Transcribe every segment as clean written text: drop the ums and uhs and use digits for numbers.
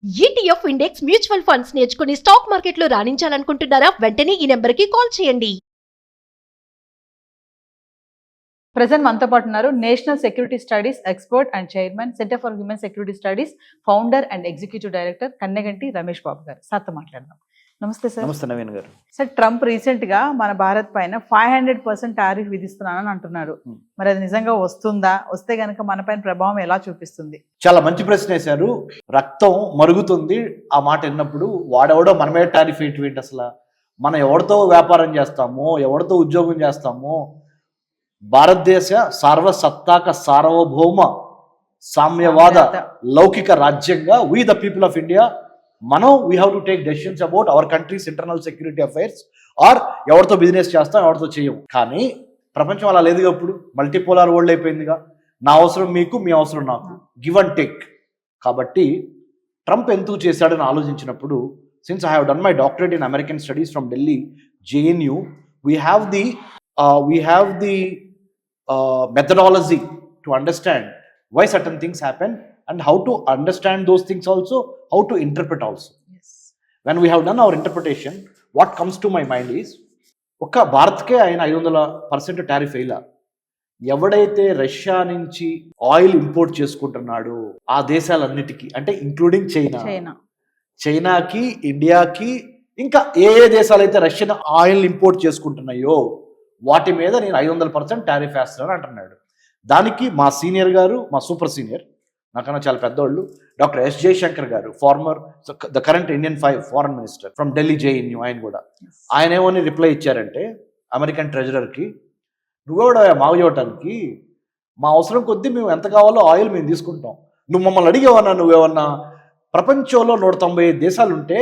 ETF index mutual funds నేర్చుకుని stock మార్కెట్లో రాణించాలనుకుంటున్నారా? వెంటనే ఈ నెంబర్కి కాల్ చేయండి. ప్రజెంట్ మనతో పాటు ఉన్నారు national security studies expert and chairman, centre for human security studies founder and executive director Kanneganti Ramesh Babu garu. సార్తో మాట్లాడదాం. నమస్తే సార్. నమస్తే నవీన్ గారు. సార్, ట్రంప్ రీసెంట్ గా మన భారత్ పైన 500% టారిఫ్ విధిస్తున్నానని అంటున్నారు. మరి అది నిజంగా వస్తుందా? వస్తే గనక మన పైన ప్రభావం ఎలా చూపిస్తుంది? చాలా మంచి ప్రశ్న వేశారు. రక్తం మరుగుతుంది ఆ మాట విన్నప్పుడు. వాడెవడో మన మీద టారిఫ్ ఏంటి అసలు? మనం ఎవరితో వ్యాపారం చేస్తామో, ఎవరితో ఉద్యోగం చేస్తామో, భారతదేశ సార్వసత్తాక సార్వభౌమ సామ్యవాద లౌకిక రాజ్యంగా we the people of India మనం we have to take decisions about our countries internal security affairs. Or ఎవరితో బిజినెస్ చేస్తాం, ఎవరితో చేయము. కానీ ప్రపంచం అలా లేదుగా. ఇప్పుడు మల్టీపోలార్ వరల్డ్ అయిపోయిందిగా. నా అవసరం మీకు, మీ అవసరం నాకు, గివ్ అండ్ టేక్. కాబట్టి ట్రంప్ ఎందుకు చేశాడని ఆలోచించినప్పుడు, since I have done my doctorate in American studies from Delhi JNU, we have the methodology to understand why certain things happen and how to understand those things also, how to interpret also. Yes. When we have done our interpretation, what comes to my mind is, ఒక్క భారత్కే ఆయన 500% tariff వేయాల. ఎవడైతే Russia నుంచి oil import చేసుకుంటున్నాడో ఆ దేశాలన్నిటికీ, అంటే including చైనాకి, ఇండియాకి, ఇంకా ఏ దేశాలు అయితే రష్యన్ ఆయిల్ ఇంపోర్ట్ చేసుకుంటున్నాయో వాటి మీద నేను 500% టారిఫ్ వేస్తానని అంటున్నాడు. దానికి మా సీనియర్ గారు, మా సూపర్ సీనియర్, నాకన్నా చాలా పెద్దవాళ్ళు, డాక్టర్ S. జయశంకర్ గారు, former the current Indian foreign minister from Delhi JNU, ఆయన కూడా ఆయన ఏమని రిప్లై ఇచ్చారంటే అమెరికన్ ట్రెజరర్కి, నువ్వెవడ మాగు చేయటానికి, మా అవసరం కొద్దీ మేము ఎంత కావాలో ఆయిల్ మేము తీసుకుంటాం. నువ్వు మమ్మల్ని అడిగేవన్నా, నువ్వేమన్నా ప్రపంచంలో 195 దేశాలు ఉంటే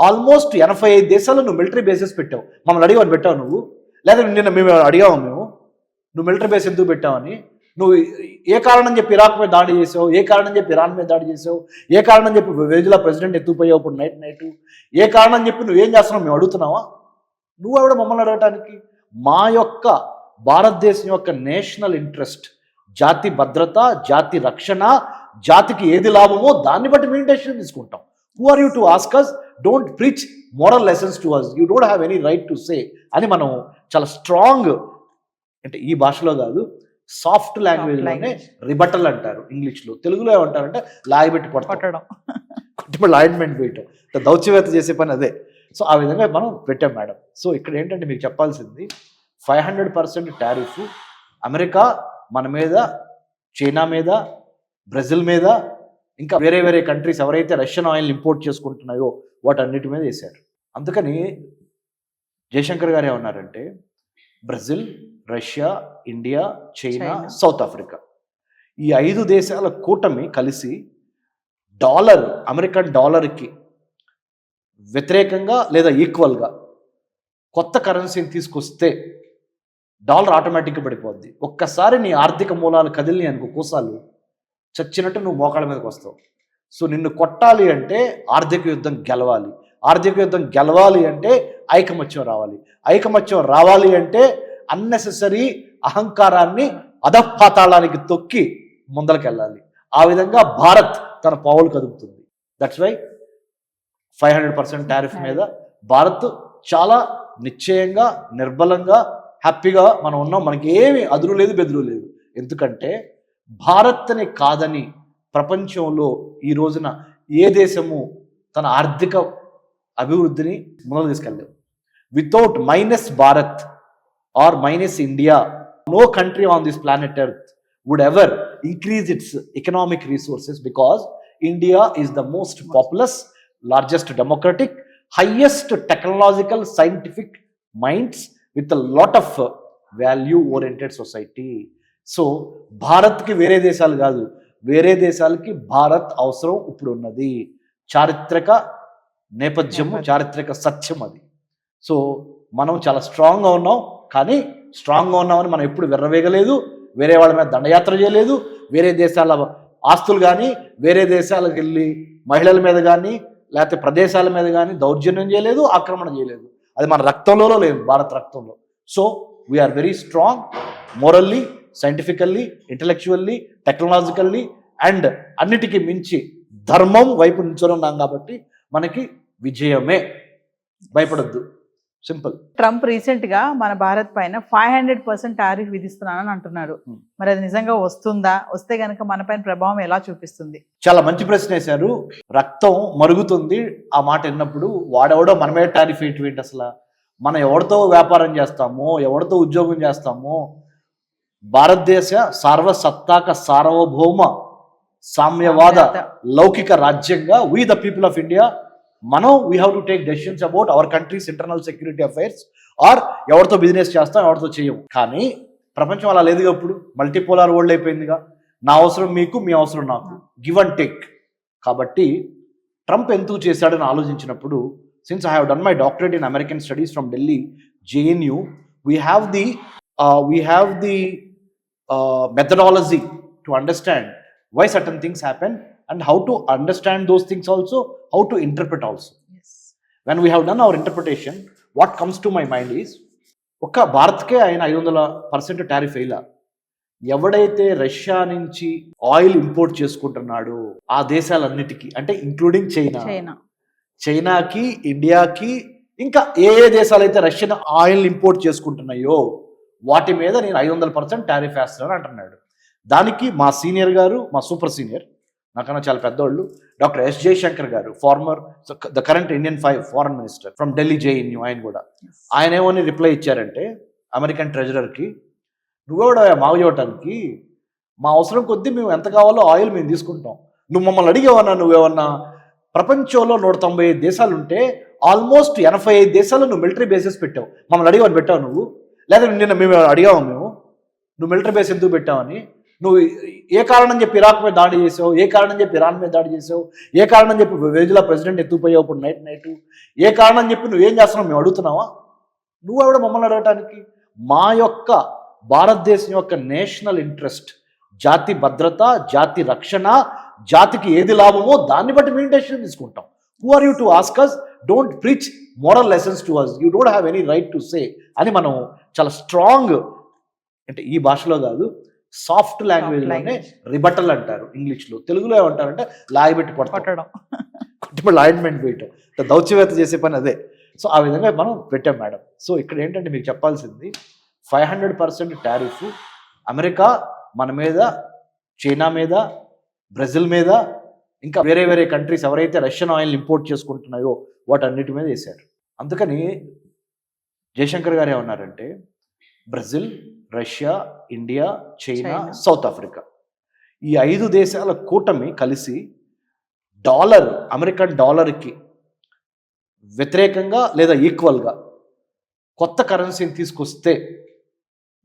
ఆల్మోస్ట్ 85 దేశాలు నువ్వు మిలిటరీ బేసెస్ పెట్టావు. మమ్మల్ని అడిగవని పెట్టావు నువ్వు? లేదా నిన్న మేము అడిగాము నువ్వు మిలిటరీ బేస్ ఎందుకు పెట్టావని? నువ్వు ఏ కారణం చెప్పి ఇరాక్ మీద దాడి చేసావు? ఏ కారణం చెప్పి ఇరాన్ మీద దాడి చేసావు? ఏ కారణం చెప్పి వెనిజులా ప్రెసిడెంట్ ఎత్తుకుపోయావు ఇప్పుడు నైట్? ఏ కారణం చెప్పి నువ్వేం చేస్తున్నావు మేము అడుగుతున్నావా? నువ్వు ఎవడ మమ్మల్ని అడగటానికి? మా యొక్క భారతదేశం యొక్క నేషనల్ ఇంట్రెస్ట్, జాతి భద్రత, జాతి రక్షణ, జాతికి ఏది లాభమో దాన్ని బట్టి మేము డెసిషన్ తీసుకుంటాం. Who are you to ask us? Don't preach moral lessons to us. You don't have any right to say అని మనం చాలా స్ట్రాంగ్, అంటే ఈ భాషలో కాదు, సాఫ్ట్ లాంగ్వేజ్లోనే రిబటల్ అంటారు ఇంగ్లీష్లో. తెలుగులో ఏమంటారంటే లాగిబెట్టి కొట్టడం, కొట్టిపడి ఆయింట్మెంట్ వేయటం, దౌత్యవేత్త చేసే పని అదే. సో ఆ విధంగా మనం పెట్టాం మేడం. సో ఇక్కడ ఏంటంటే మీకు చెప్పాల్సింది, 500% టారిఫ్ అమెరికా మన మీద, చైనా మీద, బ్రెజిల్ మీద, ఇంకా వేరే వేరే కంట్రీస్ ఎవరైతే రష్యన్ ఆయిల్ ఇంపోర్ట్ చేసుకుంటున్నాయో వాటన్నిటి మీద వేశారు. అందుకని జయశంకర్ గారు ఏమన్నారంటే, Brazil, Russia, India, China, south Africa, ఈ 5 దేశాల కూటమి కలిసి అమెరికన్ డాలర్కి వ్యతిరేకంగా లేదా ఈక్వల్గా కొత్త కరెన్సీని తీసుకొస్తే డాలర్ ఆటోమేటిక్గా పడిపోద్ది. ఒక్కసారి నీ ఆర్థిక మూలాలు కదిలిని అనుకో, కోసాలు చచ్చినట్టు నువ్వు మోకాళ్ళ మీదకి వస్తావు. సో నిన్ను కొట్టాలి అంటే ఆర్థిక యుద్ధం గెలవాలి. ఆర్థిక యుద్ధం గెలవాలి అంటే ఐకమత్యం రావాలి. ఐకమత్యం రావాలి అంటే అన్నెసెసరీ అహంకారాన్ని అధపాతాళానికి తొక్కి ముందరకెళ్ళాలి. ఆ విధంగా భారత్ తన పావులు కదుపుతుంది. దట్స్ వై 500% టారిఫ్ మీద భారత్ చాలా నిశ్చయంగా, నిర్బలంగా, హ్యాపీగా మనం ఉన్నాం. మనకి ఏమి అదురు లేదు, బెదురు లేదు. ఎందుకంటే భారత్ని కాదని ప్రపంచంలో ఈ రోజున ఏ దేశము తన ఆర్థిక అభివృద్ధిని ముందుకు తీసుకెళ్ళలేదు. Without minus Bharat or minus India, no country on this planet earth would ever increase its economic resources, because India is the most populous, largest democratic, highest technological scientific minds with a lot of value oriented society. So భారత్కి వేరే దేశాలు కాదు, వేరే దేశాలకి భారత్ అవసరం ఇప్పుడు ఉన్నది. చారిత్రక నేపథ్యము, చారిత్రక సత్యం అది. సో మనం చాలా స్ట్రాంగ్గా ఉన్నాం. కానీ స్ట్రాంగ్గా ఉన్నామని మనం ఎప్పుడు విర్రవేగలేదు, వేరే వాళ్ళ మీద దండయాత్ర చేయలేదు, వేరే దేశాల ఆస్తులు కానీ, వేరే దేశాలకు వెళ్ళి మహిళల మీద కానీ, లేకపోతే ప్రదేశాల మీద కానీ దౌర్జన్యం చేయలేదు, ఆక్రమణ చేయలేదు. అది మన రక్తంలో లేదు, భారత రక్తంలో. So we are very strong morally, scientifically, intellectually, technologically, and అన్నిటికీ మించి ధర్మం వైపు నిల్చొని ఉన్నాం కాబట్టి మనకి విజయమే. భయపడొద్దు, సింపుల్. ట్రంప్ రీసెంట్ గా మన భారత్ పైన 500% టారిఫ్ విధిస్తున్నానని అంటున్నారు. మరి అది నిజంగా వస్తుందా? వస్తే గనక మన పైన ప్రభావం ఎలా చూపిస్తుంది? చాలా మంచి ప్రశ్న వేశారు. రక్తం మరుగుతుంది ఆ మాట విన్నప్పుడు. వాడెవడో మన మీద టారిఫ్ ఏంటి అసలు? మనం ఎవరితో వ్యాపారం చేస్తామో, ఎవరితో ఉద్యోగం చేస్తామో, భారతదేశ సార్వసత్తాక సార్వభౌమ సామ్యవాద లౌకిక రాజ్యంగా we the people of India మనం we have to take decisions about our countries internal security affairs. Or ఎవరితో బిజినెస్ చేస్తాం, ఎవరితో చేయము. కానీ ప్రపంచం అలా లేదుగా. ఇప్పుడు మల్టీపోలార్ వరల్డ్ అయిపోయిందిగా. నా అవసరం మీకు, మీ అవసరం నాకు, గివ్ అండ్ టేక్. కాబట్టి ట్రంప్ ఎందుకు చేశాడని ఆలోచించినప్పుడు, since I have done my doctorate in American studies from Delhi JNU, we have the methodology to understand why certain things happen and how to understand those things also, how to interpret also. Yes. When we have done our interpretation, what comes to my mind is, ఒక్క భారత్కే ఆయన 500% tariff వేయాల. ఎవడైతే Russia నుంచి oil import చేసుకుంటున్నాడో ఆ దేశాలన్నిటికీ, అంటే including చైనాకి, ఇండియాకి, ఇంకా ఏ దేశాలు అయితే రష్యన్ ఆయిల్ ఇంపోర్ట్ చేసుకుంటున్నాయో వాటి మీద నేను 500% టారిఫ్ వేస్తానని అంటున్నాడు. దానికి మా సీనియర్ గారు, మా సూపర్ సీనియర్, నాకన్నా చాలా పెద్దవాళ్ళు, డాక్టర్ S. జయశంకర్ గారు, the current Indian foreign minister from Delhi JNU, ఆయన కూడా ఆయన ఏమని రిప్లై ఇచ్చారంటే అమెరికన్ ట్రెజరర్కి, నువ్వెవడా మాకు చేయటానికి? మా అవసరం కొద్దీ మేము ఎంత కావాలో ఆయిల్ మేము తీసుకుంటాం. నువ్వు మమ్మల్ని అడిగేవన్నా? నువ్వేమన్నా ప్రపంచంలో 195 దేశాలు ఉంటే ఆల్మోస్ట్ 85 దేశాలు నువ్వు మిలిటరీ బేసెస్ పెట్టావు. మమ్మల్ని అడిగవని పెట్టావు నువ్వు? లేదా నిన్న మేము అడిగాము నువ్వు మిలిటరీ బేస్ ఎందుకు పెట్టావని? నువ్వు ఏ కారణం చెప్పి ఇరాక్ మీద దాడి చేసావు? ఏ కారణం చెప్పి ఇరాన్ మీద దాడి చేసావు? ఏ కారణం చెప్పి వెనిజులా ప్రెసిడెంట్ ఎత్తుకుపోయావు ఇప్పుడు నైట్? ఏ కారణం చెప్పి నువ్వేం చేస్తున్నావు మేము అడుగుతున్నావా? నువ్వు ఎవడ మమ్మల్ని అడగటానికి? మా యొక్క భారతదేశం యొక్క నేషనల్ ఇంట్రెస్ట్, జాతి భద్రత, జాతి రక్షణ, జాతికి ఏది లాభమో దాన్ని బట్టి మేము డెసిషన్ తీసుకుంటాం. Who are you to ask us? Don't preach moral lessons to us. You don't have any right to say అని మనం చాలా స్ట్రాంగ్, అంటే ఈ భాషలో కాదు, సాఫ్ట్ లాంగ్వేజ్లోనే రిబటల్ అంటారు ఇంగ్లీష్లో. తెలుగులో ఏమంటారంటే లాగిబెట్టి కొట్టడం, కొట్టి లాయింట్మెంట్ వేయటం, దౌత్యవేత్త చేసే పని అదే. సో ఆ విధంగా మనం పెట్టాం మేడం. సో ఇక్కడ ఏంటంటే మీకు చెప్పాల్సింది, 500% టారిఫ్ అమెరికా మన మీద, చైనా మీద, బ్రెజిల్ మీద, ఇంకా వేరే వేరే కంట్రీస్ ఎవరైతే రష్యన్ ఆయిల్ ఇంపోర్ట్ చేసుకుంటున్నాయో వాటన్నిటి మీద వేశారు. అందుకని జయశంకర్ గారు ఏమన్నారంటే, Brazil, Russia, India, China, south Africa, ఈ 5 దేశాల కూటమి కలిసి అమెరికన్ డాలర్కి వ్యతిరేకంగా లేదా ఈక్వల్గా కొత్త కరెన్సీని తీసుకొస్తే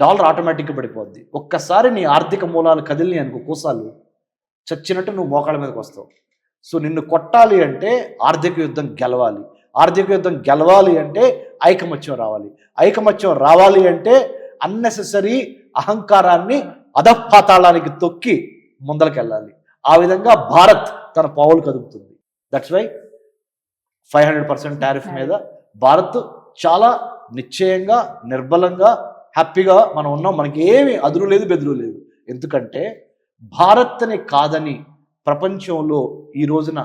డాలర్ ఆటోమేటిక్గా పడిపోద్ది. ఒక్కసారి నీ ఆర్థిక మూలాలు కదిలిని అనుకో, కోసాలు చచ్చినట్టు నువ్వు మోకాళ్ళ మీదకి వస్తావు. సో నిన్ను కొట్టాలి అంటే ఆర్థిక యుద్ధం గెలవాలి. ఆర్థిక యుద్ధం గెలవాలి అంటే ఐకమత్యం రావాలి. ఐకమత్యం రావాలి అంటే అన్నెసెసరీ అహంకారాన్ని అధపాతాళానికి తొక్కి ముందలకెళ్ళాలి. ఆ విధంగా భారత్ తన పావులు కదుపుతుంది. దట్స్ వై 500% టారిఫ్ మీద భారత్ చాలా నిశ్చయంగా, నిర్బలంగా, హ్యాపీగా మనం ఉన్నాం. మనకి ఏమి అదురు లేదు, బెదురు లేదు. ఎందుకంటే భారత్ని కాదని ప్రపంచంలో ఈ రోజున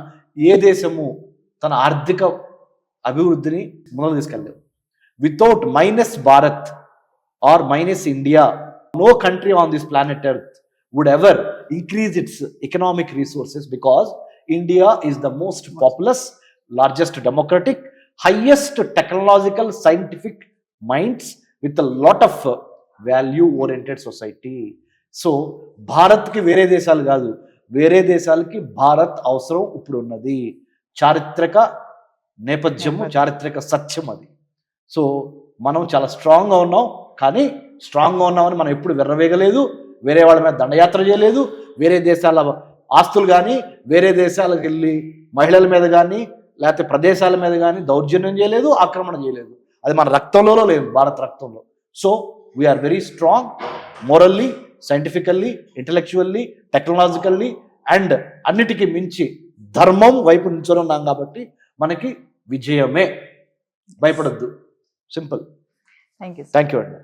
ఏ దేశము తన ఆర్థిక అభివృద్ధిని ముందుకు తీసుకెళ్ళలేదు. Without minus Bharat or minus India, no country on this planet Earth would ever increase its economic resources, because India is the most populous, largest democratic, highest technological, scientific minds with a lot of value oriented society. So Bharat కి వేరే దేశాలు కాదు, వేరే దేశాలకి భారత్ అవసరం ఇప్పుడు ఉన్నది. చారిత్రక నేపథ్యము, చారిత్రక సత్యం అది. సో మనం చాలా స్ట్రాంగ్గా ఉన్నాం. కానీ స్ట్రాంగ్గా ఉన్నామని మనం ఎప్పుడు విర్రవేగలేదు, వేరే వాళ్ళ మీద దండయాత్ర చేయలేదు, వేరే దేశాల ఆస్తులు కానీ, వేరే దేశాలకు వెళ్ళి మహిళల మీద కానీ, లేకపోతే ప్రదేశాల మీద కానీ దౌర్జన్యం చేయలేదు, ఆక్రమణ చేయలేదు. అది మన రక్తంలో లేదు, భారత రక్తంలో. So we are very strong, morally, scientifically, intellectually, technologically, and అన్నిటికీ మించి ధర్మం వైపు నిల్చొని ఉన్నాం కాబట్టి మనకి విజయమే. భయపడద్దు, simple. Thank you thank you అండి.